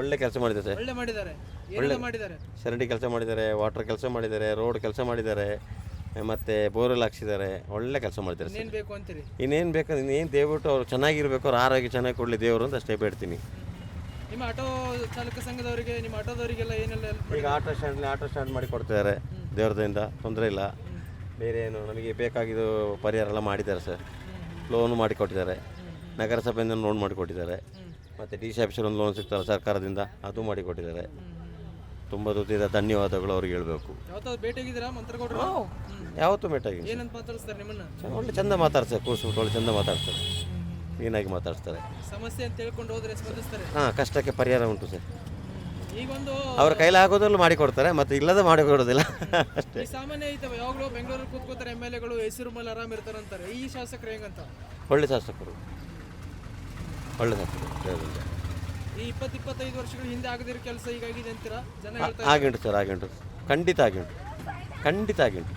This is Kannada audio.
ಒಳ್ಳೆ ಕೆಲಸ ಮಾಡಿದ್ದಾರೆ ಸರ್. ಒಳ್ಳೆ ಮಾಡಿದ್ದಾರೆ. ಏನೆಲ್ಲ ಮಾಡಿದ್ದಾರೆ? ಚರಂಡಿ ಕೆಲಸ ಮಾಡಿದ್ದಾರೆ, ವಾಟರ್ ಕೆಲಸ ಮಾಡಿದ್ದಾರೆ, ರೋಡ್ ಕೆಲಸ ಮಾಡಿದ್ದಾರೆ, ಮತ್ತು ಬೋರ್ವೆಲ್ ಹಾಕ್ಸಿದ್ದಾರೆ. ಒಳ್ಳೆ ಕೆಲಸ ಮಾಡಿದ್ದಾರೆ ಸರ್. ಏನ್ ಬೇಕು ಅಂತೀರಿ? ಇನ್ನೇನು ಬೇಕು, ಇನ್ನೇನು ದೇವ್ಬಿಟ್ಟು ಅವ್ರು ಚೆನ್ನಾಗಿರ್ಬೇಕು, ಅವ್ರು ಆರೋಗ್ಯ ಚೆನ್ನಾಗಿ ಕೊಡಲಿ ದೇವರು ಅಂತ ಅಷ್ಟೇ ಬೇಡ್ತೀನಿ. ನಿಮ್ಮ ಆಟೋ ಚಾಲಕ ಸಂಘದವರಿಗೆ, ನಿಮ್ಮ ಆಟೋದವರಿಗೆಲ್ಲ ಏನೆಲ್ಲ ಹೆಲ್ಪ್ ಈಗ ಆಟೋ ಸ್ಟ್ಯಾಂಡ್ ಮಾಡಿ ಕೊಡ್ತಿದ್ದಾರೆ ದೇವ್ರದಿಂದ, ತೊಂದರೆ ಇಲ್ಲ. ಬೇರೆ ಏನು ನಮಗೆ ಬೇಕಾಗಿದ್ದು ಪರಿಹಾರ ಎಲ್ಲ ಮಾಡಿದ್ದಾರೆ ಸರ್. ಲೋನು ಮಾಡಿಕೊಟ್ಟಿದ್ದಾರೆ, ನಗರಸಭೆಯಿಂದ ಲೋನ್ ಮಾಡಿಕೊಟ್ಟಿದ್ದಾರೆ, ಮತ್ತು ಡಿ ಸಿ ಆಫೀಸರ್ ಒಂದು ಲೋನ್ ಸಿಗ್ತಾರೆ ಸರ್ಕಾರದಿಂದ, ಅದು ಮಾಡಿಕೊಟ್ಟಿದ್ದಾರೆ. ತುಂಬ ಹೃದಯದ ಧನ್ಯವಾದಗಳು ಅವ್ರಿಗೆ ಹೇಳಬೇಕು. ಯಾವತ್ತಾದ್ರು ಭೇಟಿಯಾಗಿದ್ದೀರಾ ಮಂತ್ರಗೌಡರು? ಯಾವತ್ತೂ ಮೇಟಾಗಿ ಏನಂತ ಮಾತಾಡಿಸ್ತಾರೆ ನಿಮ್ಮನ್ನ? ಒಳ್ಳೆ ಚಂದ ಮಾತಾಡ್ತಾರೆ, ಕೂರಿಸ್ಬಿಟ್ಟು ಒಳ್ಳೆ ಚಂದ ಮಾತಾಡ್ತಾರೆ, ಕ್ಲೀನಾಗಿ ಮಾತಾಡ್ತಾರೆ. ಸಮಸ್ಯೆ ಅಂತ ಹೇಳ್ಕೊಂಡು ಹೋದ್ರೆ ಸ್ಪಂದಿಸ್ತಾರೆ. ಹಾಂ, ಕಷ್ಟಕ್ಕೆ ಪರಿಹಾರ ಉಂಟು ಸರ್. ಈಗೊಂದು ಅವ್ರ ಕೈಲಿ ಆಗೋದ್ರಲ್ಲೂ ಮಾಡಿಕೊಡ್ತಾರೆ, ಮತ್ತು ಇಲ್ಲದೆ ಮಾಡಿಕೊಡೋದಿಲ್ಲ ಅಷ್ಟೇ. ಈ ಸಾಮಾನ್ಯ ಐತವೆ, ಯಾವಾಗಲೂ ಬೆಂಗಳೂರಲ್ಲಿ ಕೂತ್ಕೋತಾರೆ ಎಮ್ ಎಲ್ ಎಗಳು, ಹೆಸರು ಮೇಲೆ ಆರಾಮ್ ಇರ್ತಾರೆ ಅಂತಾರೆ. ಈ ಶಾಸಕರು ಹೆಂಗಂತ? ಒಳ್ಳೆ ಶಾಸಕರು, ಒಳ್ಳೆ ಶಾಸಕರು ದೇವರಿಂದ. ಈ 20-25 ವರ್ಷಗಳ ಹಿಂದೆ ಆಗದಿರೋ ಕೆಲಸ ಈಗಾಗಿದೆ ಅಂತೀರಾ? ಜನ ಹೇಳ್ತಾರೆ. ಆಗಿಂಟು ಸರ್, ಆಗಿಂಟು, ಖಂಡಿತ ಆಗಿಂಟು, ಖಂಡಿತ ಆಗಿಂಟು.